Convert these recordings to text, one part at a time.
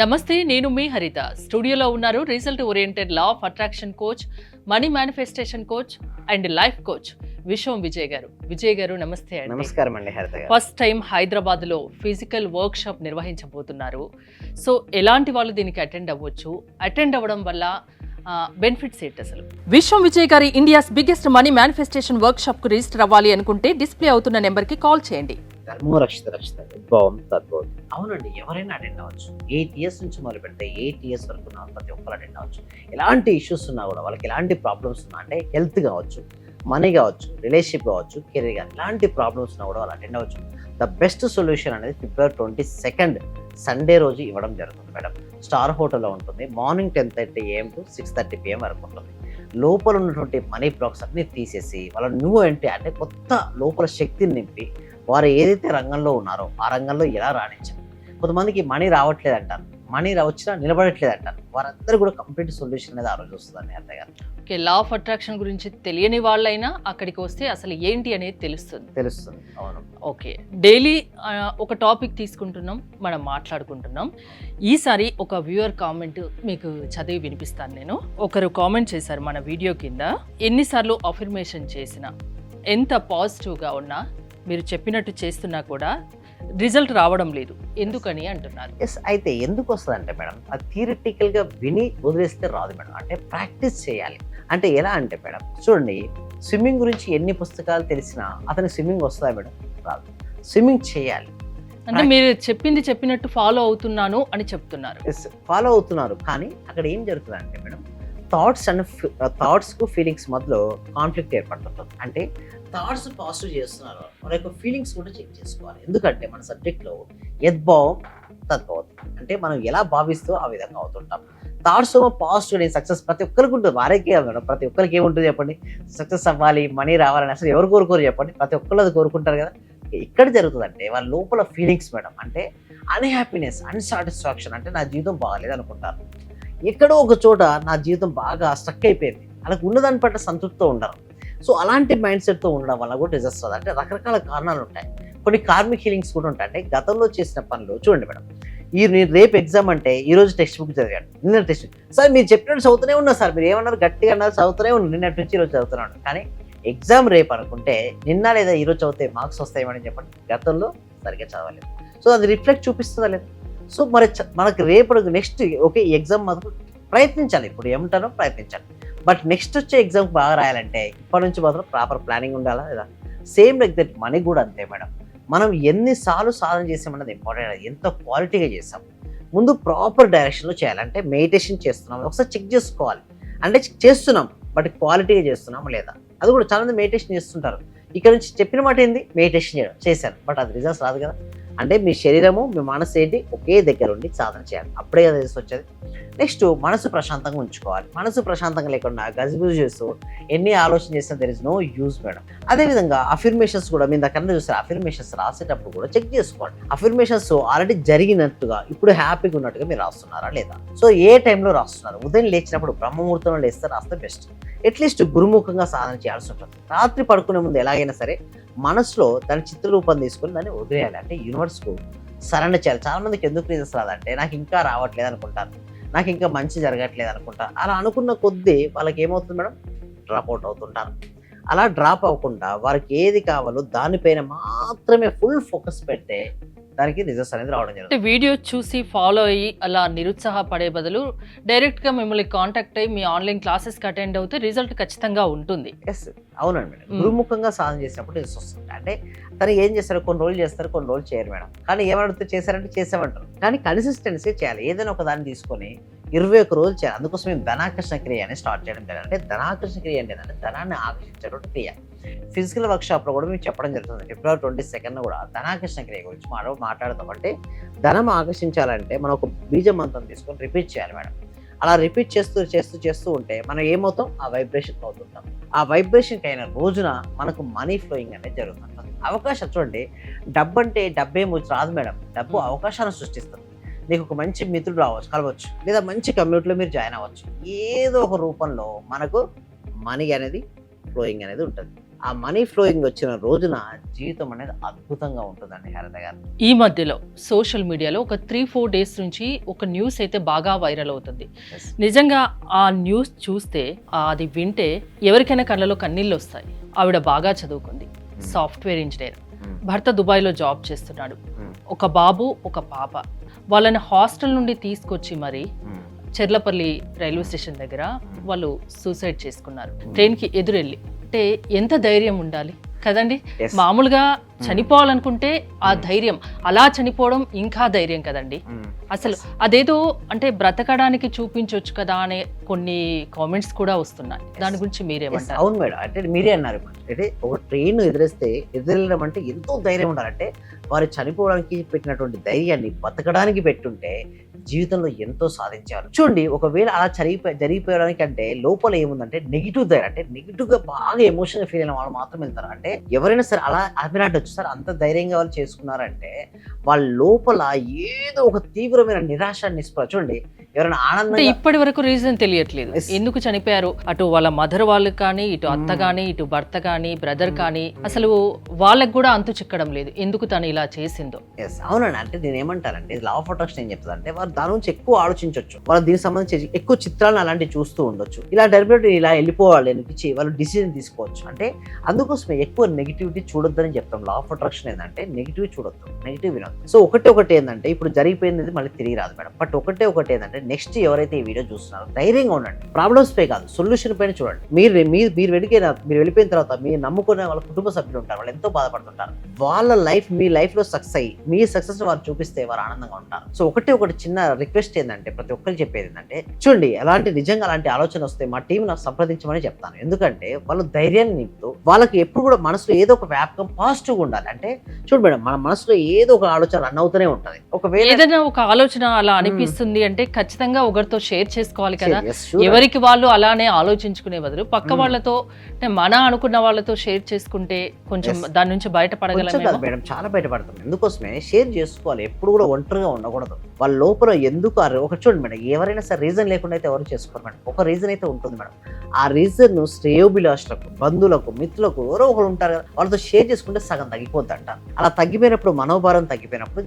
నమస్తే, నేను మీ హరిత. స్టూడియోలో ఉన్నారు result oriented law of attraction coach, money manifestation coach and life coach విశ్వం విజయ్ గారు. విజయ్ గారు నమస్తే అండి. నమస్కారం అండి హరిత గారు. ఫస్ట్ టైం హైదరాబాద్లో ఫిజికల్ వర్క్ షాప్ నిర్వహించబోతున్నారు. సో ఎలాంటి వాళ్ళు దీనికి అటెండ్ అవ్వచ్చు, అటెండ్ అవ్వడం వల్ల బెనిఫిట్స్ ఏంటి అసలు? విశ్వం విజయ్ గారి India's biggest money manifestation work shop కు రిజిస్టర్ అవ్వాలి అనుకుంటే డిస్ప్లే అవుతున్న నెంబర్ కి కాల్ చేయండి. ధర్మో రక్షిత రక్షిత ఉద్భవం తద్భవం. అవునండి, ఎవరైనా అటెండ్ అవ్వచ్చు. 8 years నుంచి మొదలు పెడితే 8 years వరకు ఉన్న ప్రతి ఒక్కరు అటెండ్ అవ్వచ్చు. ఎలాంటి ఇష్యూస్ ఉన్నా కూడా, వాళ్ళకి ఎలాంటి ప్రాబ్లమ్స్ ఉన్నా, అంటే హెల్త్ కావచ్చు, మనీ కావచ్చు, రిలేషన్షిప్ కావచ్చు, కెరీర్ కానీ ఎలాంటి ప్రాబ్లమ్స్ ఉన్నా కూడా వాళ్ళు అటెండ్ అవ్వచ్చు. ద బెస్ట్ సొల్యూషన్ అనేది February 22nd సండే రోజు ఇవ్వడం జరుగుతుంది మేడం. స్టార్ హోటల్లో ఉంటుంది. మార్నింగ్ 10:30 AM to 6:30 PM వరకు ఉంటుంది. లోపల ఉన్నటువంటి మనీ బ్లాక్స్ అన్ని తీసేసి వాళ్ళ న్యూ ఎంట్రీ అంటే కొత్త లోపల శక్తిని నింపి వారు ఏదైతే రంగంలో ఉన్నారో ఆ రంగంలో ఎలా రాణించాలి. కొంతమందికి మనీ రావట్లేదు అంటారు, మనీ వచ్చినా నిలబడట్లేదు అంటారు. వారందరూ కూడా కంప్లీట్ సొల్యూషన్ అనేది ఆ రోజు వస్తుందండి అర్థం గారు. ఓకే, లా ఆఫ్ అట్రాక్షన్ గురించి తెలియని వాళ్ళైనా అక్కడికి వస్తే అసలు ఏంటి అనేది తెలుస్తుంది. అవును. ఓకే, డైలీ ఒక టాపిక్ తీసుకుంటున్నాం, మనం మాట్లాడుకుంటున్నాం. ఈసారి ఒక వ్యూయర్ కామెంట్ మీకు చదివి వినిపిస్తాను నేను. ఒకరు కామెంట్ చేశారు మన వీడియో కింద, ఎన్నిసార్లు అఫర్మేషన్ చేసినా, ఎంత పాజిటివ్గా ఉన్నా, మీరు చెప్పినట్టు చేస్తున్నా కూడా రిజల్ట్ రావడం లేదు, ఎందుకని అంటున్నారు. ఎస్, అయితే ఎందుకు వస్తుంది అంటే మేడం, అది థియరిటికల్గా విని వదిలేస్తే రాదు మేడం. అంటే ప్రాక్టీస్ చేయాలి. అంటే ఎలా అంటే మేడం, చూడండి, స్విమ్మింగ్ గురించి ఎన్ని పుస్తకాలు తెలిసినా అతనికి స్విమ్మింగ్ వస్తుందా మేడం? రాదు. స్విమ్మింగ్ చేయాలి. అంటే మీరు చెప్పినట్టు ఫాలో అవుతున్నాను అని చెప్తున్నారు. ఎస్, ఫాలో అవుతున్నారు. కానీ అక్కడ ఏం జరుగుతుంది అంటే మేడం, థాట్స్కు ఫీలింగ్స్ మధ్యలో కాన్ఫ్లిక్ట్ ఏర్పడుతుంటుంది. అంటే థాట్స్ పాజిటివ్ చేస్తున్నారు, మన యొక్క ఫీలింగ్స్ కూడా చెక్ చేసుకోవాలి. ఎందుకంటే మన సబ్జెక్ట్లో యద్భావం తద్భవం, అంటే మనం ఎలా భావిస్తూ ఆ విధంగా అవుతుంటాం. థాట్స్ పాజిటివ్ నేను సక్సెస్ ప్రతి ఒక్కరికి ఉంటుంది. వారేకే మేడం, ప్రతి ఒక్కరికి ఏముంటుంది చెప్పండి, సక్సెస్ అవ్వాలి, మనీ రావాలని అసలు ఎవరు కోరుకోరు చెప్పండి? ప్రతి ఒక్కరు అది కోరుకుంటారు కదా. ఇక్కడ జరుగుతుందంటే వాళ్ళ లోపల ఫీలింగ్స్ మేడం, అంటే అన్హ్యాపీనెస్, అన్సాటిస్ఫాక్షన్, అంటే నా జీవితం బాగాలేదు అనుకుంటారు. ఎక్కడో ఒక చోట నా జీవితం బాగా స్ట్రక్ అయిపోయింది, వాళ్ళకి ఉన్నదాని పట్ల సంతృప్తితో ఉండరు. సో అలాంటి మైండ్ సెట్తో ఉండడం వల్ల కూడా రిజల్ట్స్ రాదు. అంటే రకరకాల కారణాలు ఉంటాయి. కొన్ని కార్మిక్ హీలింగ్స్ కూడా ఉంటాయి. అంటే గతంలో చేసిన పనులు చూడండి మేడం, నేను రేపు ఎగ్జామ్ అంటే ఈ రోజు టెక్స్ట్ బుక్ చదివాను, నిన్న టెక్స్ట్ సార్ మీరు చెప్పినట్టు చదువుతూనే ఉన్నా సార్, మీరు ఏమన్నారు గట్టిగా అన్నారు, చదువుతూనే ఉన్నాను, నిన్నటి నుంచి ఈరోజు చదువుతున్నాను. కానీ ఎగ్జామ్ రేపు అనుకుంటే నిన్న లేదా ఈరోజు చదివితే మార్క్స్ వస్తాయేమని చెప్పండి, గతంలో సరిగ్గా చదవలేదు. సో అది రిఫ్లెక్ట్ చూపిస్తుందా లేదు? సో మరి మనకు రేపటి నెక్స్ట్ ఓకే ఎగ్జామ్ మాత్రం ప్రయత్నించాలి. ఇప్పుడు ఏమంటారో ప్రయత్నించాలి. బట్ నెక్స్ట్ వచ్చే ఎగ్జామ్ బాగా రాయాలంటే ఇప్పటి నుంచి మాత్రం ప్రాపర్ ప్లానింగ్ ఉండాలా లేదా? సేమ్ లైక్ దట్ మనీ కూడా అంతే మేడం. మనం ఎన్నిసార్లు సాధన చేసామన్నది ఇంపార్టెంట్. ఎంత క్వాలిటీగా చేసాం, ముందు ప్రాపర్ డైరెక్షన్లో చేయాలంటే మెడిటేషన్ చేస్తున్నాం ఒకసారి చెక్ చేసుకోవాలి. అంటే చేస్తున్నాం బట్ క్వాలిటీగా చేస్తున్నాం లేదా? అది కూడా చాలామంది మెడిటేషన్ చేస్తుంటారు. ఇక్కడ నుంచి చెప్పిన మాట ఏంది, మెడిటేషన్ చేశారు బట్ అది రిజల్ట్స్ రాదు కదా. అంటే మీ శరీరము మీ మనసు ఏంటి ఒకే దగ్గర ఉండి సాధన చేయాలి, అప్పుడే కదా తెలిసి వచ్చేది. నెక్స్ట్ మనసు ప్రశాంతంగా ఉంచుకోవాలి. మనసు ప్రశాంతంగా లేకుండా గజిబిజి చేస్తూ ఎన్ని ఆలోచన చేసినా there is no use madam. అదేవిధంగా అఫర్మేషన్స్ కూడా మీరు దగ్గర చూస్తే అఫర్మేషన్స్ రాసేటప్పుడు కూడా చెక్ చేసుకోండి. అఫర్మేషన్స్ ఆల్రెడీ జరిగినట్టుగా ఇప్పుడు హ్యాపీగా ఉన్నట్టుగా మీరు రాస్తున్నారా లేదా? సో ఏ టైంలో రాస్తున్నారు? ఉదయం లేచినప్పుడు బ్రహ్మముహూర్తంలో లేస్తే రాస్తే బెస్ట్. అట్లీస్ట్ గురుముఖంగా సాధన చేయాల్సి ఉంటుంది. రాత్రి పడుకునే ముందు ఎలాగైనా సరే మనసులో దాని చిత్రరూపం తీసుకొని దాన్ని వదిలేయాలి. అంటే యూనివర్స్కు సరెండర్ చేయాలి. చాలా మందికి ఎందుకు రీజన్స్ రాదంటే నాకు ఇంకా రావట్లేదు అనుకుంటారు, నాకు ఇంకా మంచి జరగట్లేదు అనుకుంటారు. అలా అనుకున్న కొద్దీ వాళ్ళకి ఏమవుతుంది మేడం, డ్రాప్ అవుట్ అవుతుంటారు. అలా డ్రాప్ అవ్వకుండా వారికి ఏది కావాలో దానిపైన మాత్రమే ఫుల్ ఫోకస్ పెడితే దానికి రిజల్ట్స్ అనేది రావడం జరుగుతుంది. వీడియో చూసి ఫాలో అయ్యి అలా నిరుత్సాహపడే బదులు డైరెక్ట్గా మిమ్మల్ని కాంటాక్ట్ అయ్యి మీ ఆన్లైన్ క్లాసెస్కి అటెండ్ అవుతే రిజల్ట్ ఖచ్చితంగా ఉంటుంది. ఎస్, అవునండి మేడం. గురుముఖంగా సాధన చేసినప్పుడు రిజల్ట్స్ వస్తుంది. అంటే తను ఏం చేస్తారు, కొన్ని రోజులు చేస్తారు, కొన్ని రోజులు చేయరు మేడం. కానీ ఏమడితే చేశారంటే చేసామంటారు. కానీ కన్సిస్టెన్సీ చేయాలి. ఏదైనా ఒక దాన్ని తీసుకొని 21 రోజులు చేయాలి. అందుకోసం మేము ధనాకర్షణ క్రియ అని స్టార్ట్ చేయడం జరిగింది. అంటే ధనాకర్షణ క్రియ అంటే ఏంటంటే ధనాన్ని ఆకర్షించేటువంటి క్రియ. ఫిజికల్ వర్క్షాప్లో కూడా మేము చెప్పడం జరుగుతుంది. February 22nd కూడా ధనాకర్షణ క్రియ గురించి మాట్లాడతాం. అంటే ధనం ఆకర్షించాలంటే మనం ఒక బీజ మంత్రం తీసుకొని రిపీట్ చేయాలి మేడం. అలా రిపీట్ చేస్తూ ఉంటే మనం ఏమవుతాం, ఆ వైబ్రేషన్ అవుతుంటాం. ఆ వైబ్రేషన్కి అయిన రోజున మనకు మనీ ఫ్లోయింగ్ అనేది జరుగుతుంది. అవకాశం చూడండి, డబ్బు అంటే డబ్బేం రాదు మేడం, డబ్బు అవకాశాలను సృష్టిస్తుంది. నీకు ఒక మంచి మిత్రుడు రావచ్చు, కలవచ్చు, లేదా మంచి కమ్యూనిటీలో మీరు జాయిన్ అవ్వచ్చు. ఏదో ఒక రూపంలో మనకు మనీ అనేది ఫ్లోయింగ్ అనేది ఉంటుంది. ఆ మనీ ఫ్లోయింగ్ వచ్చిన రోజున జీవితం అనేది అద్భుతంగా ఉంటుందండి హరిత గారు. ఈ మధ్యలో సోషల్ మీడియాలో ఒక 3-4 డేస్ నుంచి ఒక న్యూస్ అయితే బాగా వైరల్ అవుతుంది. Yes. నిజంగా ఆ న్యూస్ చూస్తే అది వింటే ఎవరికైనా కళ్ళలో కన్నీళ్ళు వస్తాయి. ఆవిడ బాగా చదువుకుంది, సాఫ్ట్వేర్ ఇంజనీర్, భర్త దుబాయ్లో జాబ్ చేస్తున్నాడు, ఒక బాబు ఒక పాప. వాళ్ళని హాస్టల్ నుండి తీసుకొచ్చి మరి చెర్లపల్లి రైల్వే స్టేషన్ దగ్గర వాళ్ళు సూసైడ్ చేసుకున్నారు, ట్రైన్కి ఎదురెళ్ళి. అంటే ఎంత ధైర్యం ఉండాలి కదండి. Yes. మామూలుగా చనిపోవాలనుకుంటే ఆ ధైర్యం, అలా చనిపోవడం ఇంకా ధైర్యం కదండి. అసలు అదేదో అంటే బ్రతకడానికి చూపించవచ్చు కదా అనే కొన్ని కామెంట్స్ కూడా వస్తున్నాయి. దాని గురించి మీరేమంటారు? అవును మేడం, అంటే మీరే అన్నారు. అంటే ఒక ట్రైన్ ఎదురెళ్ళడం అంటే ఎంతో ధైర్యం ఉండాలంటే వారు చనిపోవడానికి పెట్టినటువంటి ధైర్యాన్ని బతకడానికి పెట్టుంటే జీవితంలో ఎంతో సాధించారు. చూడండి, ఒకవేళ అలా జరిగిపోయడానికి అంటే లోపల ఏముందంటే నెగిటివ్ ధైర్యం, అంటే నెగిటివ్ గా బాగా ఎమోషనల్ ఫీల్ అయిన వాళ్ళు మాత్రం వెళ్తారు. అంటే ఎవరైనా సరే అలా అభినాటొచ్చు సార్, అంత ధైర్యంగా వాళ్ళు చేసుకున్నారంటే వాళ్ళ లోపల ఏదో ఒక తీవ్రమైన నిరాశ నిస్పృహ. చూడండి, ఎవరైనా ఆనందంగా ఇప్పటి వరకు రీజన్ తెలియట్లేదు ఎందుకు చనిపోయారు. అటు వాళ్ళ మదర్ వాళ్ళు కానీ, ఇటు అత్త కానీ, ఇటు భర్త కానీ, బ్రదర్ కానీ, అసలు వాళ్ళకి కూడా అంతు చిక్కడం లేదు ఎందుకు తను ఇలా చేసిందో. అవునండి, అంటే నేను ఏమంటానంటే లా ఆఫ్ అట్రాక్షన్ ఏం చెప్తుంది అంటే వారు దాని నుంచి ఎక్కువ ఆలోచించవచ్చు, వాళ్ళు దీనికి సంబంధించి ఎక్కువ చిత్రాలను అలాంటివి చూస్తూ ఉండొచ్చు. ఇలా డెలిబరేట్ ఇలా వెళ్ళిపోవాలి అనిపించి వాళ్ళు డిసిజన్ తీసుకోవచ్చు. అంటే అందుకోసమే ఎక్కువ నెగిటివిటీ చూడొద్దని చెప్తాం. లా ఆఫ్ అట్రాక్షన్ ఏంటంటే నెగిటివ్ చూడొద్దు, నెగిటివ్ వినొద్దు. సో ఒకటి ఏంటంటే ఇప్పుడు జరిగిపోయింది మళ్ళీ తిరిగి రాదు మేడం. బట్ ఒకటి ఏంటంటే నెక్స్ట్ ఎవరైతే ఈ వీడియో చూస్తున్నారో ధైర్యంగా ఉండండి. ప్రాబ్లమ్స్ పై కాదు, సొల్యూషన్ పైన చూడండి. మీరు వెళ్ళిపోయిన తర్వాత మీరు నమ్ముకునే వాళ్ళ కుటుంబ సభ్యులు ఉంటారు, వాళ్ళు ఎంతో బాధపడుతుంటారు. వాళ్ళ లైఫ్ మీ లైఫ్ లో సక్సెస్ అయ్యి మీ సక్సెస్ వారు చూపిస్తే వారు ఆనందంగా ఉంటారు. సో ఒకటి చిన్న రిక్వెస్ట్ ఏంటంటే ప్రతి ఒక్కరికి చెప్పేది ఏంటంటే చూడండి, నిజంగా అలాంటి ఆలోచన వస్తే మా టీం నాకు సంప్రదించమని చెప్తాను. ఎందుకంటే వాళ్ళు ధైర్యాన్ని నింపుతూ వాళ్ళకి ఎప్పుడు కూడా మనసులో ఏదో ఒక వ్యాపకం పాజిటివ్ ఉండాలి. అంటే చూడు మేడం, మన మనసులో ఏదో ఒక ఆలోచన రన్ అవుతూనే ఉంటది. ఒకవేళ ఏదైనా ఒక ఆలోచన అలా అనిపిస్తుంది అంటే ఖచ్చితంగా ఒకరితో షేర్ చేసుకోవాలి కదా. ఎవరికి వాళ్ళు అలానే ఆలోచించుకునే బదులు పక్క వాళ్ళతో, అంటే మన అనుకున్న వాళ్ళతో షేర్ చేసుకుంటే కొంచెం దాని నుంచి బయటపడగలం మేడం. చాలా బయటపడతాం. ఎందుకోసమే షేర్ చేసుకోవాలి, ఎప్పుడు కూడా ఒంటరిగా ఉండకూడదు. వాళ్ళ లోపల ఎందుకు ఒక చూడండి మేడం, ఎవరైనా సరే రీజన్ లేకుండా అయితే ఎవరు చేసుకోరు మేడం. ఒక రీజన్ అయితే ఉంటుంది మేడం. ఆ రీజన్ శ్రేయోభిలాషులకు, బంధువులకు, మిత్రులకు ఎవరో ఒకరు ఉంటారు కదా, వాళ్ళతో షేర్ చేసుకుంటే సగం తగ్గిపోద్ది అంట. అలా తగ్గిపోయినప్పుడు, మనోభారం తగ్గిపోయినప్పుడు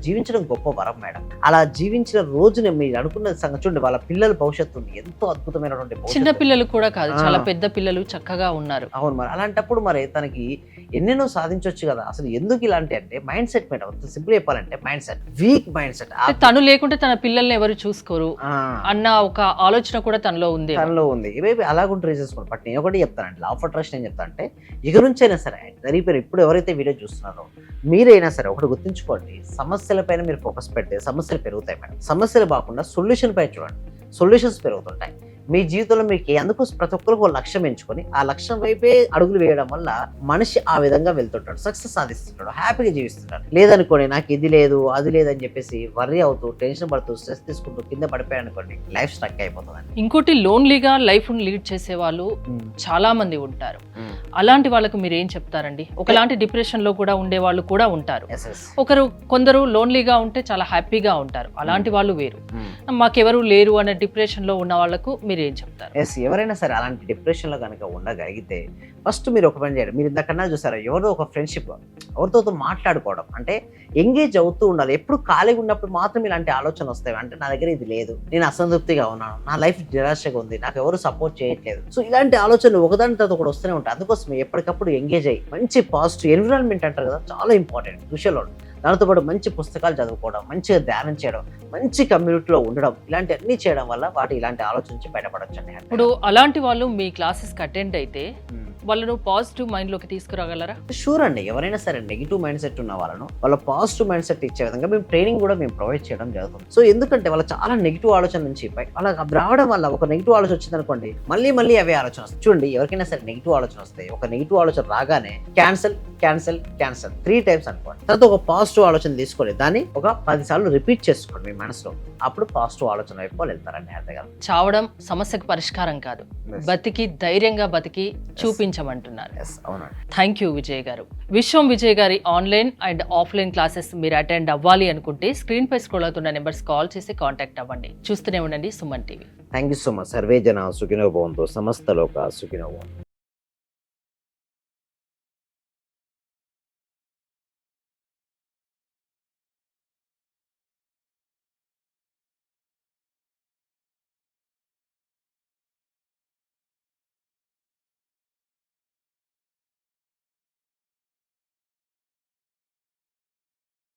జీవించడం గొప్ప వరం మేడం. అలా జీవించిన రోజున మీరు అనుకున్న సంగతి చూడండి, వాళ్ళ పిల్లల భవిష్యత్తు ఉంది, ఎంతో అద్భుతమైనటువంటి చిన్న పిల్లలు కూడా కాదు, చాలా పెద్ద పిల్లలు చక్కగా ఉన్నారు. అవును, మరి అలాంటప్పుడు మరి తనకి ఎన్నెన్నో సాధించవచ్చు కదా. అసలు ఎందుకు ఇలాంటి అంటే మైండ్ సెట్ మేడం. సింపుల్ చెప్పాలంటే mind set, week mind set. తను లేకుంటే తన పిల్లల్ని ఎవరు చూసుకోరు అన్న ఒక ఆలోచన కూడా తనలో ఉంది. ఇవేవి అలాగుంటే రీజన్స్ కూడా. బట్ నేను ఒకటి చెప్తానండి, లా ఆఫ్ అట్రాక్షన్ ఏం చెప్తా అంటే ఇక నుంచి అయినా సరే జరిగిపోయిన ఇప్పుడు ఎవరైతే వీడియో చూస్తున్నారో మీరైనా సరే ఒకటి గుర్తుంచుకోండి, సమస్యలపైన మీరు ఫోకస్ పెడితే సమస్యలు పెరుగుతాయి మేడం. సమస్యలు కాకుండా సొల్యూషన్ పై చూడండి, సొల్యూషన్స్ పెరుగుతుంటాయి. మీ జీవితంలో మీకు అందుకు ప్రతి ఒక్కరికి ఒక లక్ష్యం ఎంచుకొని ఆ లక్ష్యం వైపే అడుగులు వేయడం వల్ల మనిషి ఆ విధంగా వెళ్తుంటాడు, సక్సెస్ సాధిస్తుంటాడు, హ్యాపీగా జీవిస్తుంటాడు. లేదనుకోండి, నాకు ఇది లేదు అది లేదని చెప్పేసి వర్రీ అవుతూ, టెన్షన్ పడుతూ, స్ట్రెస్ తీసుకుంటూ కింద పడిపోయాడు అనుకోండి, లైఫ్ స్ట్రక్ అయిపోతుంది. ఇంకోటి, లోన్లీగా లైఫ్ లీడ్ చేసే వాళ్ళు చాలా మంది ఉంటారు. అలాంటి వాళ్ళకు మీరు ఏం చెప్తారండి? ఒకలాంటి డిప్రెషన్ లో కూడా ఉండే వాళ్ళు కూడా ఉంటారు. కొందరు లోన్లీగా ఉంటే చాలా హ్యాపీగా ఉంటారు, అలాంటి వాళ్ళు వేరు. మాకెవరు లేరు అనే డిప్రెషన్ లో ఉన్న వాళ్ళకు మీరు ఏం చెప్తారు? ఎవరైనా సరే అలాంటి డిప్రెషన్ లో కనుక ఉండగలిగితే ఫస్ట్ మీరు ఒక పని చేయండి. మీరు ఇంతకన్నా చూసారా, ఎవరో ఒక ఫ్రెండ్షిప్, ఎవరితో మాట్లాడుకోవడం, అంటే ఎంగేజ్ అవుతూ ఉండాలి. ఎప్పుడు ఖాళీగా ఉన్నప్పుడు మాత్రం ఇలాంటి ఆలోచన వస్తాయి. అంటే నా దగ్గర ఇది లేదు, నేను అసంతృప్తిగా ఉన్నాను, నా లైఫ్ నిరాశగా ఉంది, నాకు ఎవరు సపోర్ట్ చేయట్లేదు. సో ఇలాంటి ఆలోచనలు ఒకదాని తర్వాత ఒకటి వస్తూనే ఉంటాయి. అందుకోసం ఎప్పటికప్పుడు ఎంగేజ్ అయ్యి మంచి పాజిటివ్ ఎన్విరాన్మెంట్ అంటారు కదా, చాలా ఇంపార్టెంట్, క్రూషియల్. దానితో పాటు మంచి పుస్తకాలు చదువుకోవడం, మంచిగా ధ్యానం చేయడం, మంచి కమ్యూనిటీలో ఉండడం, ఇలాంటి అన్ని చేయడం వల్ల ఇలాంటి ఆలోచన నుంచి బయటపడవచ్చు అండి. ఇప్పుడు అలాంటి వాళ్ళు మీ క్లాసెస్కి అటెండ్ అయితే వాళ్ళను పాజిటివ్ మైండ్ లోకి తీసుకురాగలరా? షూర్ అండి. ఎవరైనా సరే నెగిటివ్ మైండ్ సెట్ ఉన్న వాళ్ళను వాళ్ళ పాజిటివ్ మైండ్ సెట్ ఇచ్చే విధంగా మేము ట్రైనింగ్ కూడా ప్రొవైడ్ చేయడం జరుగుతుంది. సో ఎందుకంటే వాళ్ళ చాలా నెగిటివ్ ఆలోచన నుంచి వాళ్ళకి రావడం వల్ల ఒక నెగిటివ్ ఆలోచన వచ్చింది అనుకోండి, మళ్ళీ అవే ఆలోచన వస్తాయి. చూడండి, ఎవరికైనా సరే నెగిటివ్ ఆలోచన వస్తాయి, ఒక నెగిటివ్ ఆలోచన రాగానే క్యాన్సల్ 3 times అనుకోండి. తర్వాత ఒక పాజిటివ్ ఆలోచన తీసుకోండి, దాన్ని ఒక 10 సార్లు రిపీట్ చేసుకోండి మీ మనసులో. అప్పుడు పాజిటివ్ ఆలోచన వైపు వాళ్ళు వెళ్తారండి. అర్థం చావడం సమస్యకు పరిష్కారం కాదు, బతికి ధైర్యంగా బతికి చూపించమంటున్నారు. థ్యాంక్ యూ విజయ్ గారు. విశ్వం విజయ్ గారి ఆన్లైన్ అండ్ ఆఫ్లైన్ క్లాసెస్ మీరు అటెండ్ అవ్వాలి అనుకుంటే స్క్రీన్ పై స్క్రోల్ అవుతున్న నెంబర్స్ కాల్ చేసి కాంటాక్ట్ అవ్వండి. చూస్తూనే ఉండండి Suman TV. Thank you so much. Survey జన సుఖినో భవంతు, సమస్త లోక సుఖినో భవంతు.